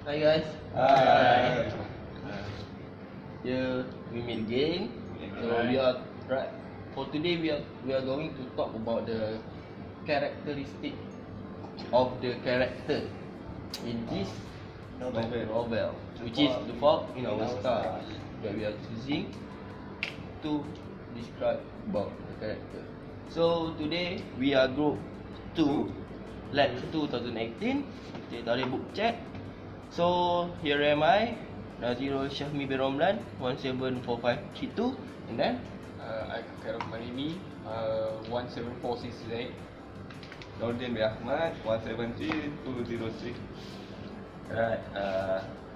Hi guys. Hi. Here we meet again. So we are right. For today we are going to talk about the characteristic of the character in this novel, which is the fault in our star that we are choosing to describe about the character. So today we are group 2, LAX2018. Kita tarik book chat. So here am I, Nazirul Syahmi bin Romlan, 174532, and then I care of Marimi, 17468. Nordin bin Ahmad, 173203. Alright,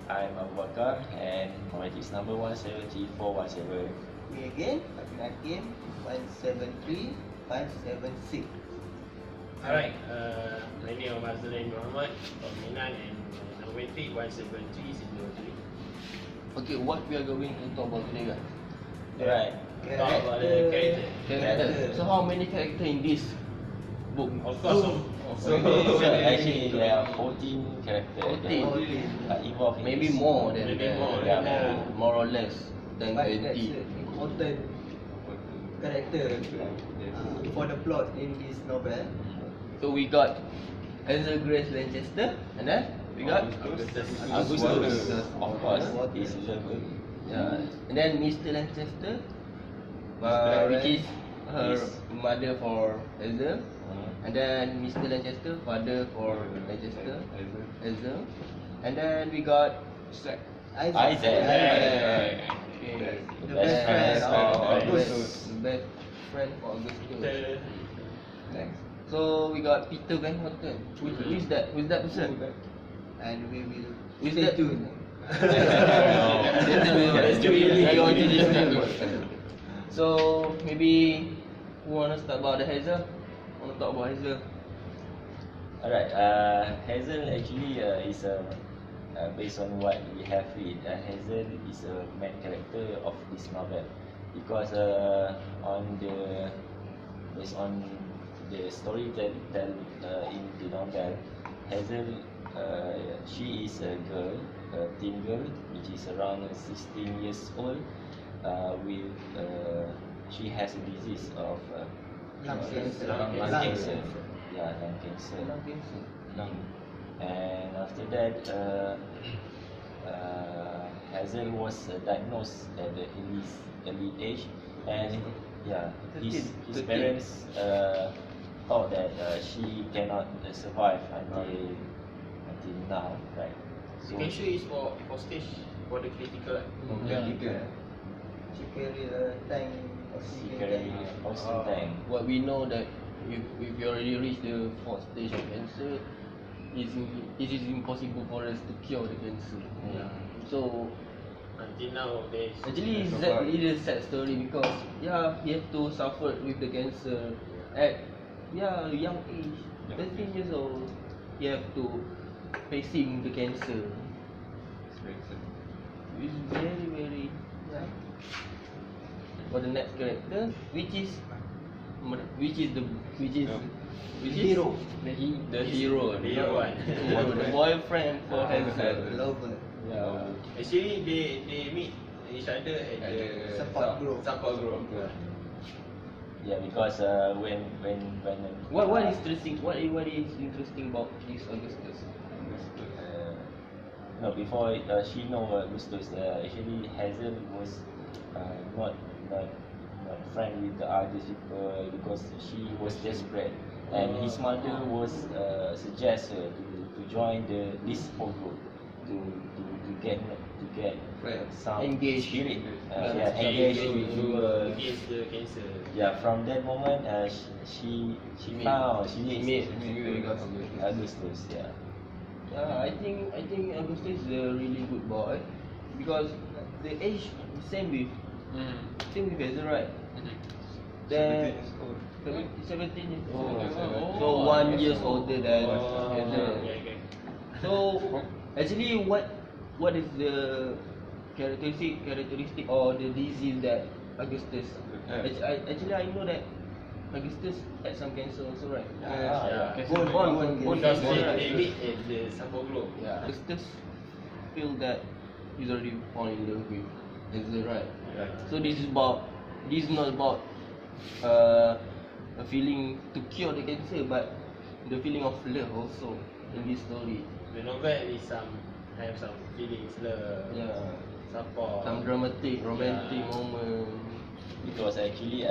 I'm Abu Bakar and phonetics number 17417. Me again, Hakim, 173576. Alright, my name is Mazlain Muhammad from Minan and number 17303. okay, what we are going to talk about today, guys? Alright, Talk about the character. So how many character in this book? Of course, actually there are 14 characters 14. involved in Maybe this. more than Maybe that. more, yeah. More or less than But that's 20. an important character for the plot in this novel. So we got Hazel Grace Lanchester, and then we got Augustus, of course, is level. yeah, and then Mr. Lanchester, which is her mother for Hazel, and then Mr. Lanchester, father for Lanchester, Hazel, and then we got Isaac. Okay. The best friend of Augustus. The best friend for Augustus. Next. So we got Peter Van Houten. Who is that? Who is that person? And we will Is stay that- tuned. So maybe who wanna start about the Hazel? Wanna talk about Hazel? Alright, Hazel actually is based on what we have read. Hazel is a main character of this novel because based on the story that in the novel, Hazel she is a girl, a teen girl, which is around 16 years old. With she has a disease of Lung cancer. lung Lung cancer. cancer. Yeah, lung cancer. Lung cancer. Lung. And after that, Hazel was diagnosed at the early age, and yeah, his 13. parents thought that she cannot survive until now, right? So Cancer is for stage for the critical. She carry a tank of she oxygen carry tank. oxygen tank. What we know that if you already reach the 4th stage of cancer, it is impossible for us to cure the cancer. Yeah. So Until now, there is actually it is a sad story because he have to suffer with the cancer at a young age, 13 years old. He have to facing the cancer. It's very for the next character, which is the hero, the hero, the boyfriend for Hazel. Lover. Yeah. Actually, they meet each other at the Support group. Support group. Yeah, because when What is interesting? What is interesting about this Augustus? no, before she know Augustus, actually Hazel was not friend with the other people because she was desperate, and his mother was suggest her to join this whole group to get some Engaged. spirit, Yeah, engaged engaged with Against the cancer. yeah. From that moment, she meets Augustus. Yeah. Yeah, I think Augustus is a really good boy because the age same with Hazel, right? Then 17 years old. So 1 year older than Hazel. So actually, what is the characteristic or the disease that Augustus? Actually, I know that Augustus had some cancer also, right? Yeah. Bone Bone Because cancer, right? they meet at the Support group. Yeah. Augustus feel that he's already fallen in love with Hazel, right? Right. So this is not about a feeling to cure the cancer, but the feeling of love also in this story. The novel is have some feelings, love, Yeah, support. some dramatic, romantic Yeah. moment. It was actually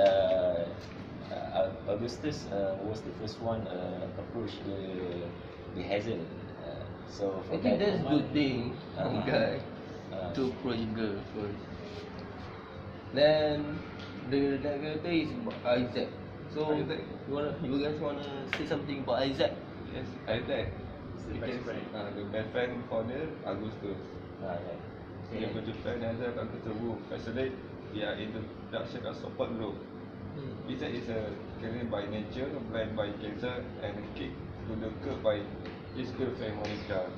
Augustus was the first one approach the Hazel. So I from think that that's moment, good thing, guy, to approach girl first. Then the character is Isaac. So Isaac. you guys wanna say something about Isaac? Yes, Isaac. The best friend. The best friend for the Augustus. right. Dia berjumpa dengan Isaac Augustus group. Actually, they are in the production of support group. Isaac is a career by nature, blind by cancer, and kicked to the curb by his girlfriend Monica.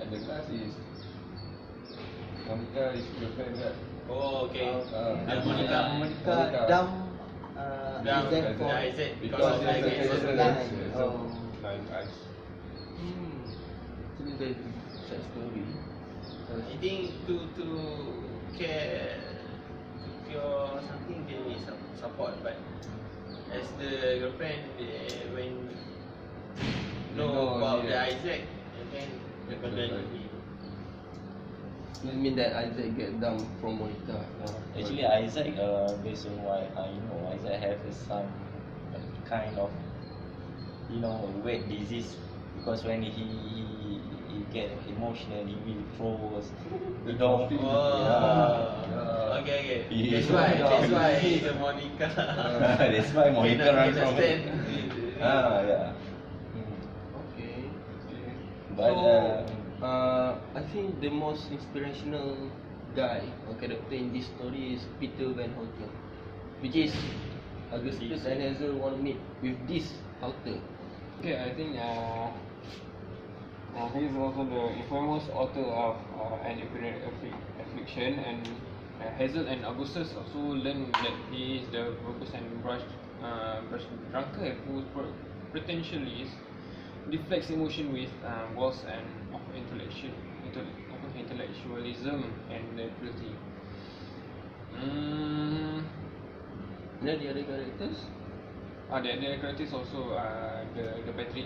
And the last is Monica is girlfriend kan? Oh, okay. Dan Monica. Monica dump Dump Isaac for Isaac because Because of Isaac Isaac has was a blind. blind. so Oh. blind eyes. Actually that's a sad story. I think to care, to cure something, they need some support. But as the girlfriend, when know know, about the yeah. Isaac, and then the burden will be. You mean that Isaac get dumped from Monica? Actually, Isaac, based on what I know, Isaac have some kind of, weight disease, because when he get emotional, he will throw the dog. Oh, okay. Yeah. That's why the Monica. That's why Monica run from it. it. Yeah. Okay. But So, I think the most inspirational guy or character in this story is Peter Van Houten, which is Augustus and Hazel want to meet with this author. Okay, I think he is also the infamous author of An Epidemic Affliction, and Hazel and Augustus also learn that he is the verbose and brush drunkard who potentially deflects emotion with walls and of intellectualism and cruelty. Then the other characters? The other characters also the Patrick.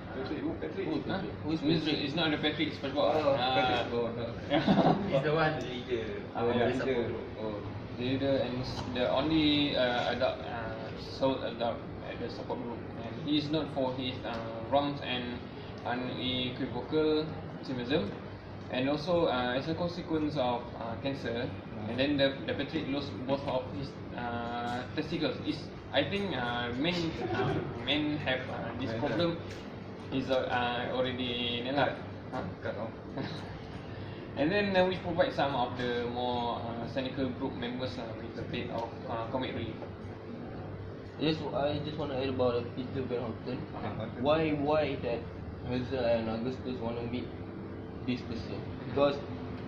Patrick, who Patrick? Who is Huh? Patrick? Who is It's- Patrick? It's not the Patrick SpongeBob. Patrick. Oh, no. He's the one, the leader. Yeah, The support leader. group. Oh. Leader and the only adult, sole adult at the support group, and he is known for his wrongs and unequivocal pessimism, and also as a consequence of cancer, and then the Patrick lost both of his testicles. I think men have this problem is already Cut off. and then we provide some of the more cynical group members with a bit of comic relief. I just want to add about Peter Van Houten. Why that Hazel and Augustus want to meet this person? Because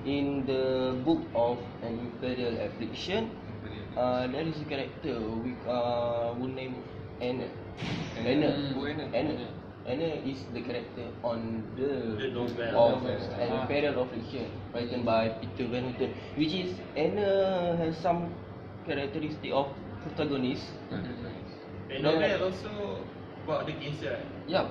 in the book of An Imperial Affliction, there is a character who named Anna. Anna is the character on The novel. of Novel. An Imperial Affliction, written by Peter Van Houten, which is Anna has some characteristic of protagonist. The novel also about the cancer, right?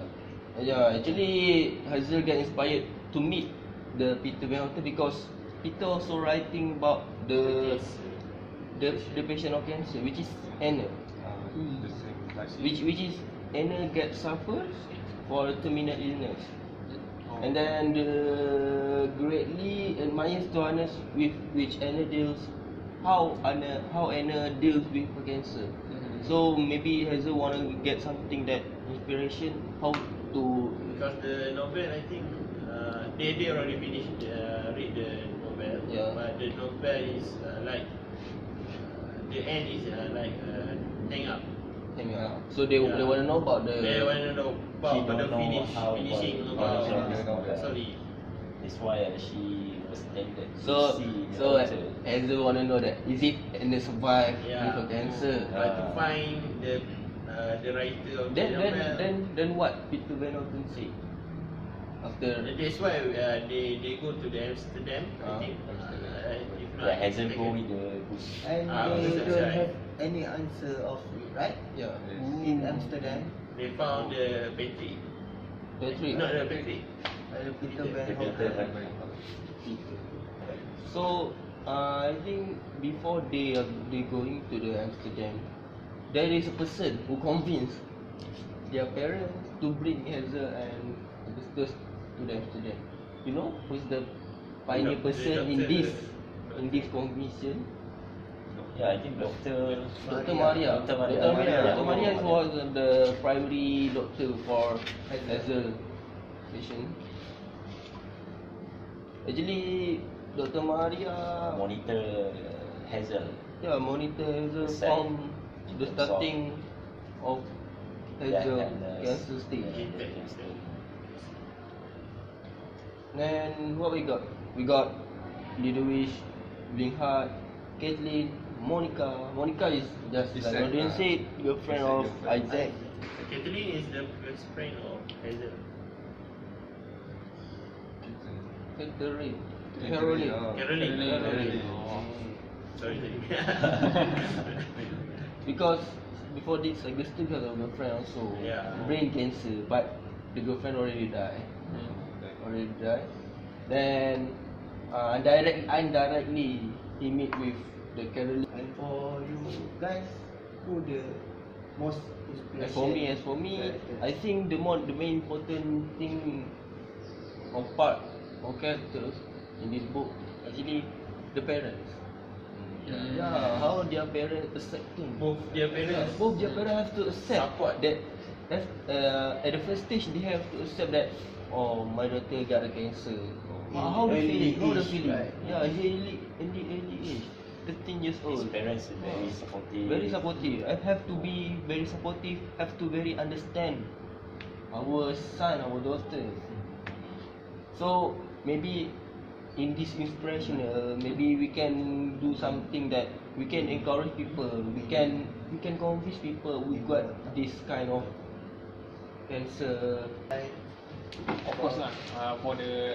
Yeah, actually Hazel get inspired to meet the Peter Van Houten because Peter also writing about the patient of cancer, which is Anna, The same like which is Anna suffers for terminal illness, and then the greatly admires Johannes with which Anna deals how Anna deals with her cancer. So maybe Hazel wanna get something that inspiration how to. Because the novel, I think they already finished read the novel. Yeah. But the novel is like the end is like hang up. So they Yeah. wanna know about the. They want to know She about the don't know how finishing about about the sorry. That's why she was tempted to So see the so author. Hazel wanna know that is it Anna survive Yeah. with her cancer. But to find the writer of the novel. Then what Peter Van Houten say? after. That's why they go to the Amsterdam, I think. If not, Yeah, Hazel they go can- with the Bush. And they that's don't right. have any answer of it, right? Yeah. In Amsterdam, They found the Patrick. Patrick. Not the Patrick. Peter Van Peter Houten. Van So I think before they going to the Amsterdam, there is a person who convinced their parents to bring Hazel and Augustus to the Amsterdam. You know who's the pioneer The person in doctor. this commission? Yeah, I think Doctor Dr. Maria. Dr. Maria. Dr. Maria was the primary doctor for Hazel patient. Actually, Dr. Maria Monitor Hazel. monitor Hazel Set. from the starting of Hazel and, cancer stage. cancer. Then what we got? We got Ludovic, Blinghart, Kathleen, Monica. Monica is just like Isaac, Rodin said, girlfriend of Isaac, Isaac. Kathleen is the best friend of Hazel. Catherine. Caroline. Caroline. Caroline. Sorry. Because before this, Augustus got a girlfriend also. Yeah. Brain cancer, but the girlfriend already died. Already died. Then indirectly, he meet with the Caroline. And for you guys, who the most inspiration? As for me, character? I think the main important thing or part or characters in this book actually the parents. Yeah, how their parents accepting. Both their parents. Both their parents have to accept Support. that. At the first stage they have to accept that. Oh, my daughter got a cancer. How they early feeling? How they age, feeling? right? Yeah, in the early age, 13 years His old. parents are very supportive. Very supportive. I have to be very supportive. Have to very understand our son, our daughter. So maybe in this inspirational, maybe we can do something that we can encourage people. We can convince people we got this kind of cancer. Of course lah, for the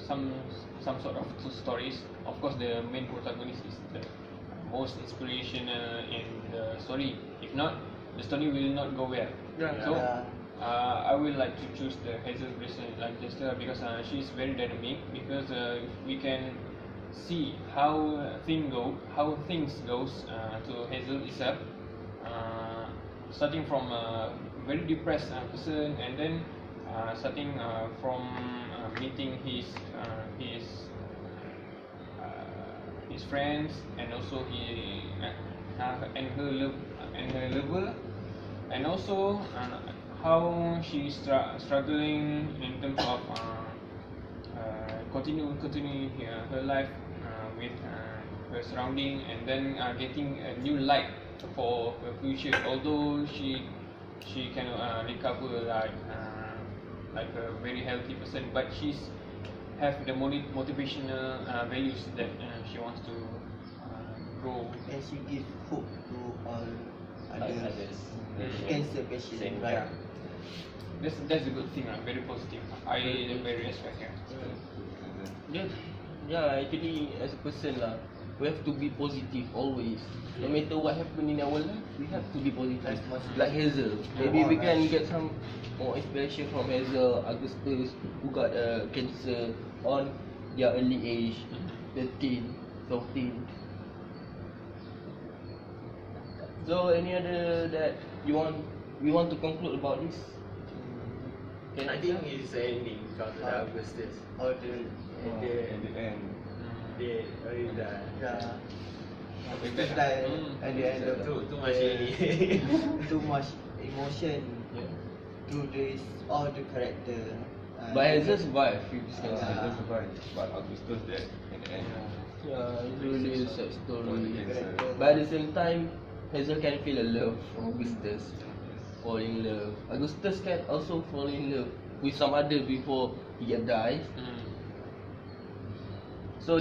some sort of two stories. Of course, the main protagonist is the most inspirational in the story. If not, the story will not go well. So, I will like to choose the Hazel Grayson Lancaster because she's very dynamic. Because we can see how things goes to Hazel itself. Starting from a very depressed person, and then starting from meeting his friends, and also and her lover, and also how she's struggling in terms of continuing her life with her surrounding, and then getting a new light for her future. Although she cannot recover like a very healthy person, but she's have the motivational values that she wants to grow. And she give hope to all Like others. others. Cancer patient, Same. right? That's a good thing, very positive. I very respect her. Actually, as a person lah, we have to be positive always. No matter what happen in our life, we have to be positive. Like Hazel, maybe we can get some more inspiration from Hazel, Augustus, who got cancer on their early age, 13, 14. So any other that we want to conclude about this? I think it's ending because of Augustus. Or the In the end, They already died. yeah. Like Just that. like at the end of Too much already. too much emotion Yeah. to this all the character. But Hazel survived with this cancer. Hazel survived, but Augustus dead in the end. Yeah, it's really a sad For the story. cancer. But at the same time, Hazel can feel a love from Augustus. Fall in love. Augustus can also fall in love with some other before he dies. So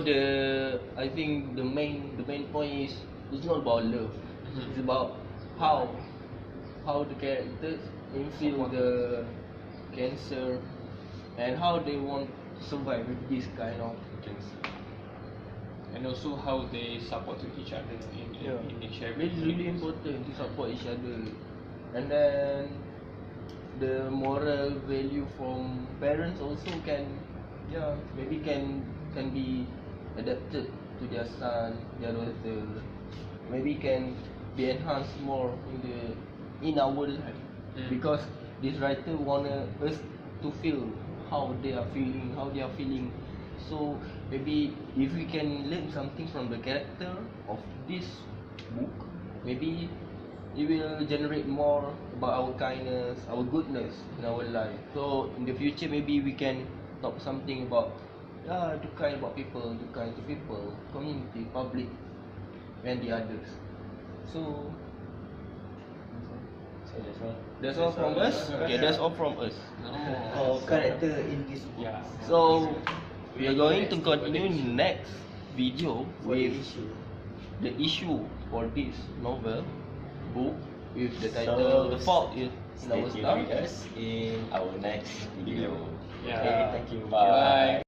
I think the main point is it's not about love. It's about how the characters feel the cancer and how they want to survive with this kind of cancer. And also how they support to each other in each every. It's really important to support each other, and then the moral value from parents also can, maybe can be adapted to their son, their daughter. Maybe can be enhanced more in our life, because this writer wanna us to feel how they are feeling. So maybe if we can learn something from the character of this book, maybe it will generate more about our kindness, our goodness in our life. So in the future, maybe we can talk something about to kind about people, to kind to people, community, public, and the others. So So that's all. that's all from us. Okay, that's all from us. Or character in this book. Yeah. So we are going to continue next video For the with issue. the issue for this novel book with the So, title The Fault is in Stay Our tuned Stars. with us in our next video. Yeah. Okay, thank you. Bye. Bye.